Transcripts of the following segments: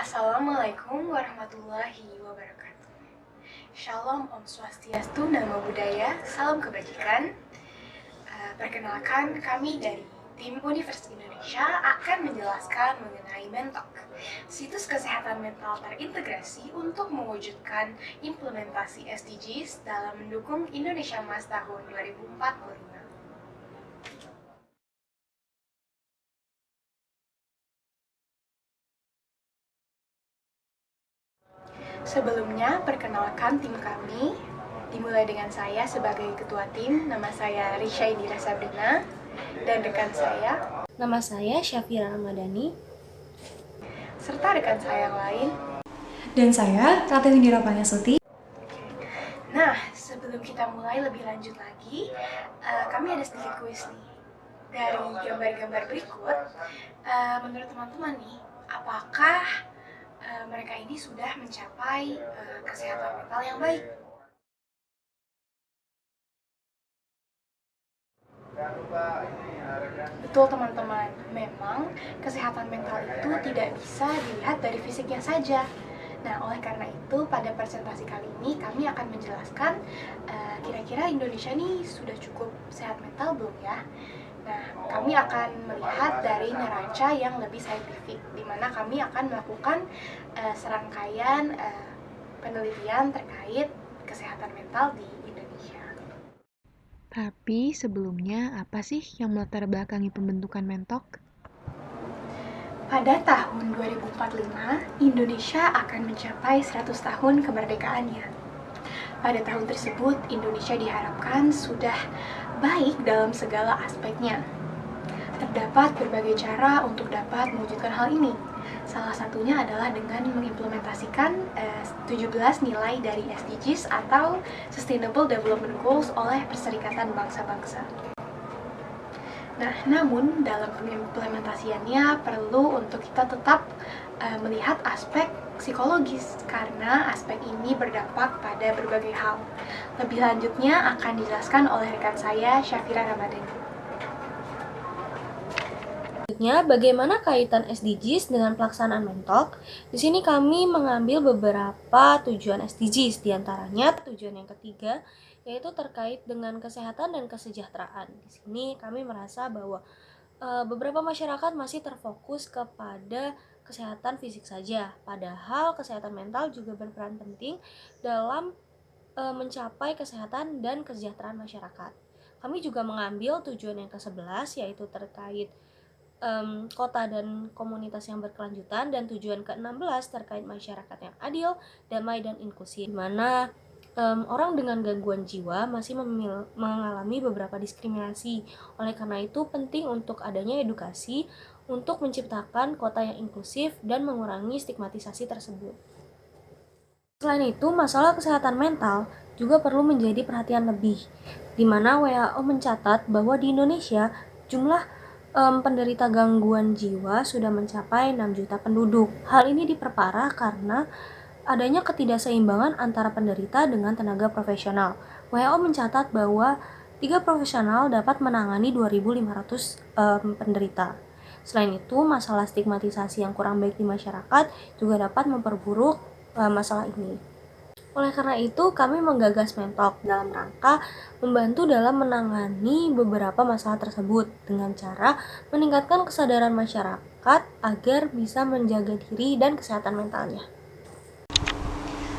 Assalamualaikum warahmatullahi wabarakatuh. Shalom, Om Swastiastu, Namo Buddhaya, salam kebajikan. Perkenalkan, kami dari tim Universitas Indonesia akan menjelaskan mengenai Mentalk, situs kesehatan mental terintegrasi untuk mewujudkan implementasi SDGs dalam mendukung Indonesia Emas tahun 2045. Sebelumnya, perkenalkan tim kami. Dimulai dengan saya sebagai ketua tim, nama saya Risha Indira Sabrina, dan rekan saya, nama saya Syafira Ramadhani, serta rekan saya yang lain, dan saya Ratu Indira Panyasuti. Nah, sebelum kita mulai lebih lanjut lagi, kami ada sedikit kuis nih. Dari gambar-gambar berikut, menurut teman-teman nih, apakah mereka ini sudah mencapai kesehatan mental yang baik? Betul teman-teman, memang kesehatan mental itu tidak bisa dilihat dari fisiknya saja. Nah, oleh karena itu pada presentasi kali ini kami akan menjelaskan kira-kira Indonesia ini sudah cukup sehat mental belum ya? Nah, kami akan melihat dari neraca yang lebih saintifik, di mana kami akan melakukan serangkaian penelitian terkait kesehatan mental di Indonesia. Tapi sebelumnya, apa sih yang melatar belakangi pembentukan Mentalk? Pada tahun 2045, Indonesia akan mencapai 100 tahun kemerdekaannya. Pada tahun tersebut, Indonesia diharapkan sudah baik dalam segala aspeknya. Terdapat berbagai cara untuk dapat mewujudkan hal ini. Salah satunya adalah dengan mengimplementasikan 17 nilai dari SDGs atau Sustainable Development Goals oleh Perserikatan Bangsa-Bangsa. Nah, namun dalam pengimplementasiannya perlu untuk kita tetap melihat aspek psikologis, karena aspek ini berdampak pada berbagai hal. Lebih lanjutnya akan dijelaskan oleh rekan saya, Syafira Ramadhani. Selanjutnya, bagaimana kaitan SDGs dengan pelaksanaan Mentalk? Di sini kami mengambil beberapa tujuan SDGs, diantaranya tujuan yang ketiga, yaitu terkait dengan kesehatan dan kesejahteraan. Di sini kami merasa bahwa beberapa masyarakat masih terfokus kepada kesehatan fisik saja, padahal kesehatan mental juga berperan penting dalam mencapai kesehatan dan kesejahteraan masyarakat. Kami juga mengambil tujuan yang ke-11, yaitu terkait kota dan komunitas yang berkelanjutan, dan tujuan ke-16 terkait masyarakat yang adil, damai, dan inklusif, di mana orang dengan gangguan jiwa masih mengalami beberapa diskriminasi. Oleh karena itu penting untuk adanya edukasi untuk menciptakan kota yang inklusif dan mengurangi stigmatisasi tersebut. Selain itu, masalah kesehatan mental juga perlu menjadi perhatian lebih, di mana WHO mencatat bahwa di Indonesia jumlah penderita gangguan jiwa sudah mencapai 6 juta penduduk. Hal ini diperparah karena adanya ketidakseimbangan antara penderita dengan tenaga profesional. WHO mencatat bahwa 3 profesional dapat menangani 2.500 penderita. Selain itu, masalah stigmatisasi yang kurang baik di masyarakat juga dapat memperburuk masalah ini. Oleh karena itu, kami menggagas Mentalk dalam rangka membantu dalam menangani beberapa masalah tersebut dengan cara meningkatkan kesadaran masyarakat agar bisa menjaga diri dan kesehatan mentalnya.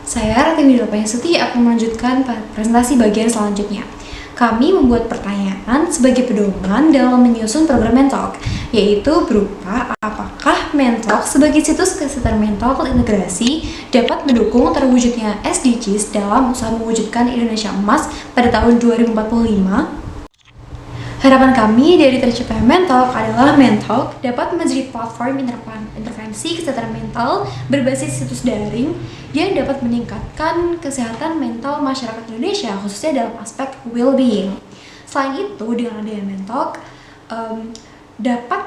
Saya Ratu Indira Panyasuti akan melanjutkan presentasi bagian selanjutnya. Kami membuat pertanyaan sebagai pedoman dalam menyusun program Mentalk, yaitu berupa apakah Mentalk sebagai situs kesehatan mental terintegrasi dapat mendukung terwujudnya SDGs dalam usaha mewujudkan Indonesia Emas pada tahun 2045. Harapan kami dari terciptanya Mentalk adalah Mentalk dapat menjadi platform intervensi kesehatan mental berbasis situs daring yang dapat meningkatkan kesehatan mental masyarakat Indonesia, khususnya dalam aspek well-being. Selain itu, dengan adanya Mentalk dapat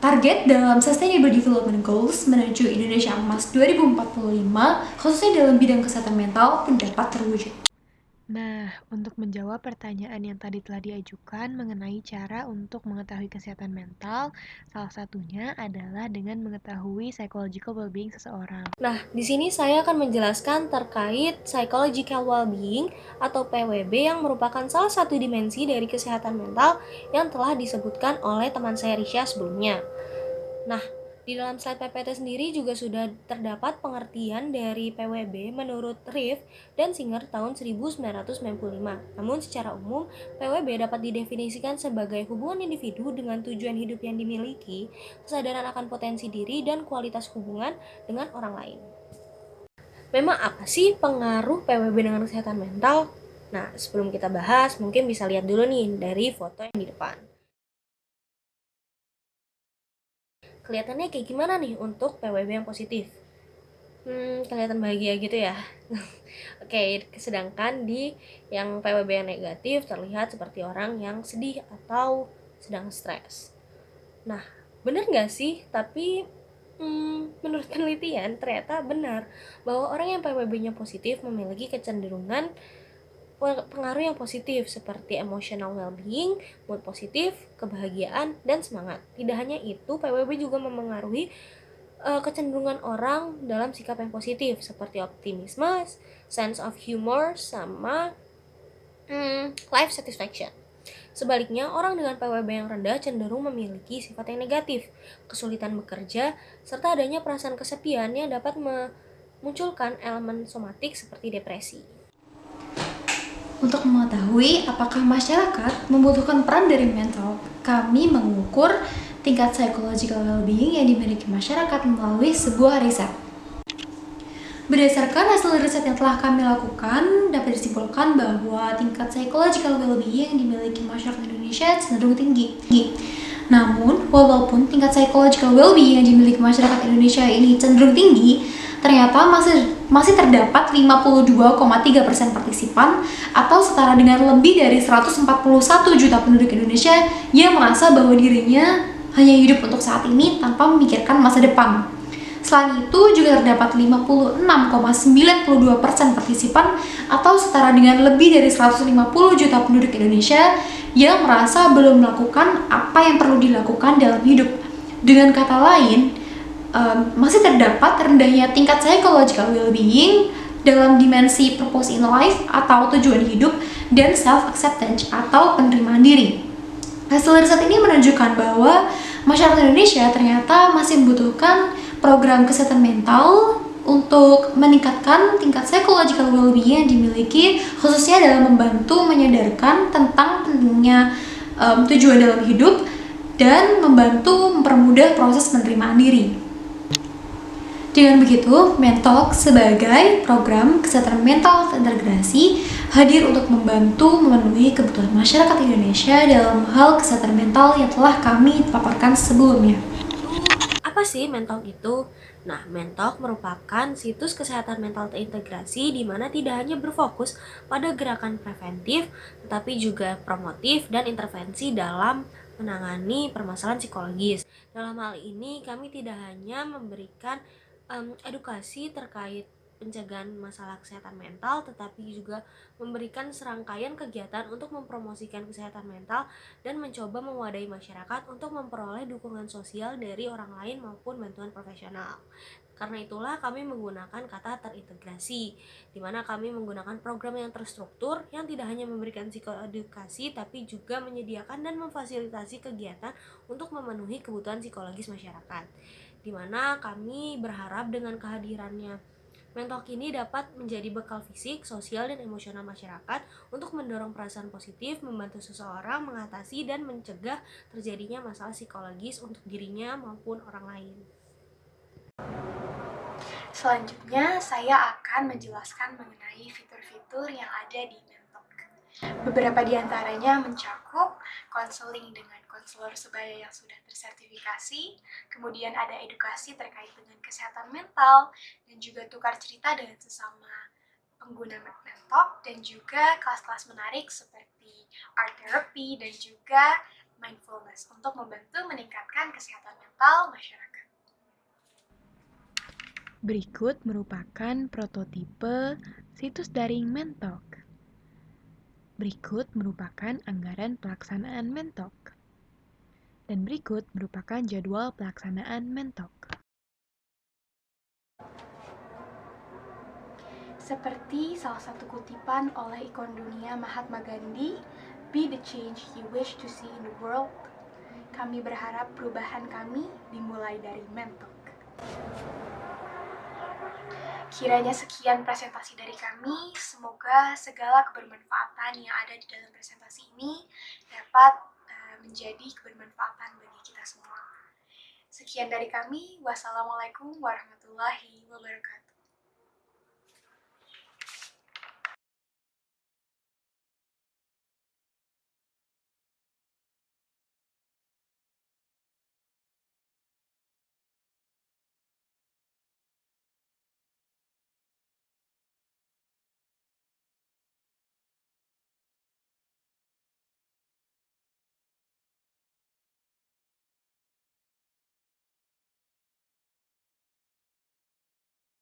target dalam Sustainable Development Goals menuju Indonesia Emas 2045, khususnya dalam bidang kesehatan mental pun dapat terwujud. Nah, untuk menjawab pertanyaan yang tadi telah diajukan mengenai cara untuk mengetahui kesehatan mental, salah satunya adalah dengan mengetahui psychological well-being seseorang. Nah, di sini saya akan menjelaskan terkait psychological well-being atau PWB yang merupakan salah satu dimensi dari kesehatan mental yang telah disebutkan oleh teman saya Risha sebelumnya. Nah, di dalam slide PPT sendiri juga sudah terdapat pengertian dari PWB menurut Reeve dan Singer tahun 1995. Namun secara umum, PWB dapat didefinisikan sebagai hubungan individu dengan tujuan hidup yang dimiliki, kesadaran akan potensi diri, dan kualitas hubungan dengan orang lain. Memang apa sih pengaruh PWB dengan kesehatan mental? Nah, sebelum kita bahas, mungkin bisa lihat dulu nih dari foto yang di depan. Kelihatannya kayak gimana nih untuk PWB yang positif? Kelihatan bahagia gitu ya. Oke, sedangkan di yang PWB yang negatif terlihat seperti orang yang sedih atau sedang stres. Nah, benar nggak sih? Tapi menurut penelitian ternyata benar bahwa orang yang PWB-nya positif memiliki kecenderungan pengaruh yang positif seperti emotional well-being, mood positif, kebahagiaan, dan semangat. Tidak hanya itu, PWB juga memengaruhi kecenderungan orang dalam sikap yang positif seperti optimisme, sense of humor, sama life satisfaction. Sebaliknya, orang dengan PWB yang rendah cenderung memiliki sifat yang negatif, kesulitan bekerja, serta adanya perasaan kesepian yang dapat memunculkan elemen somatik seperti depresi. Untuk mengetahui apakah masyarakat membutuhkan peran dari mental, kami mengukur tingkat psychological well-being yang dimiliki masyarakat melalui sebuah riset. Berdasarkan hasil riset yang telah kami lakukan, dapat disimpulkan bahwa tingkat psychological well-being yang dimiliki masyarakat Indonesia cenderung tinggi. Namun, walaupun tingkat psychological well-being yang dimiliki masyarakat Indonesia ini cenderung tinggi, ternyata masih terdapat 52,3% partisipan atau setara dengan lebih dari 141 juta penduduk Indonesia yang merasa bahwa dirinya hanya hidup untuk saat ini tanpa memikirkan masa depan. Selain itu, juga terdapat 56,92% partisipan atau setara dengan lebih dari 150 juta penduduk Indonesia yang merasa belum melakukan apa yang perlu dilakukan dalam hidup. Dengan kata lain, masih terdapat rendahnya tingkat psychological well-being dalam dimensi purpose in life atau tujuan hidup dan self-acceptance atau penerimaan diri. Hasil riset ini menunjukkan bahwa masyarakat Indonesia ternyata masih membutuhkan program kesehatan mental untuk meningkatkan tingkat psychological well-being yang dimiliki, khususnya dalam membantu menyadarkan tentang pentingnya tujuan dalam hidup dan membantu mempermudah proses penerimaan diri. Dengan begitu, Mentalk sebagai program kesehatan mental terintegrasi hadir untuk membantu memenuhi kebutuhan masyarakat Indonesia dalam hal kesehatan mental yang telah kami paparkan sebelumnya. Apa sih Mentalk itu? Nah, Mentalk merupakan situs kesehatan mental terintegrasi di mana tidak hanya berfokus pada gerakan preventif, tetapi juga promotif dan intervensi dalam menangani permasalahan psikologis. Dalam hal ini, kami tidak hanya memberikan edukasi terkait pencegahan masalah kesehatan mental, tetapi juga memberikan serangkaian kegiatan untuk mempromosikan kesehatan mental dan mencoba mewadahi masyarakat untuk memperoleh dukungan sosial dari orang lain maupun bantuan profesional. Karena itulah kami menggunakan kata terintegrasi, di mana kami menggunakan program yang terstruktur yang tidak hanya memberikan psikoedukasi tapi juga menyediakan dan memfasilitasi kegiatan untuk memenuhi kebutuhan psikologis masyarakat. Di mana kami berharap dengan kehadirannya Mentalk ini dapat menjadi bekal fisik, sosial, dan emosional masyarakat untuk mendorong perasaan positif, membantu seseorang mengatasi dan mencegah terjadinya masalah psikologis untuk dirinya maupun orang lain. Selanjutnya, saya akan menjelaskan mengenai fitur-fitur yang ada di Mentalk. Beberapa di antaranya mencakup konseling dengan konselor sebaya yang sudah tersertifikasi, kemudian ada edukasi terkait dengan kesehatan mental, dan juga tukar cerita dengan sesama pengguna Mentalk, dan juga kelas-kelas menarik seperti art therapy dan juga mindfulness untuk membantu meningkatkan kesehatan mental masyarakat. Berikut merupakan prototipe situs daring Mentalk. Berikut merupakan anggaran pelaksanaan Mentok. Dan berikut merupakan jadwal pelaksanaan Mentok. Seperti salah satu kutipan oleh ikon dunia Mahatma Gandhi, "Be the change you wish to see in the world." Kami berharap perubahan kami dimulai dari Mentok. Kiranya sekian presentasi dari kami. Semoga segala kebermanfaatan yang ada di dalam presentasi ini dapat menjadi kebermanfaatan bagi kita semua. Sekian dari kami. Wassalamualaikum warahmatullahi wabarakatuh.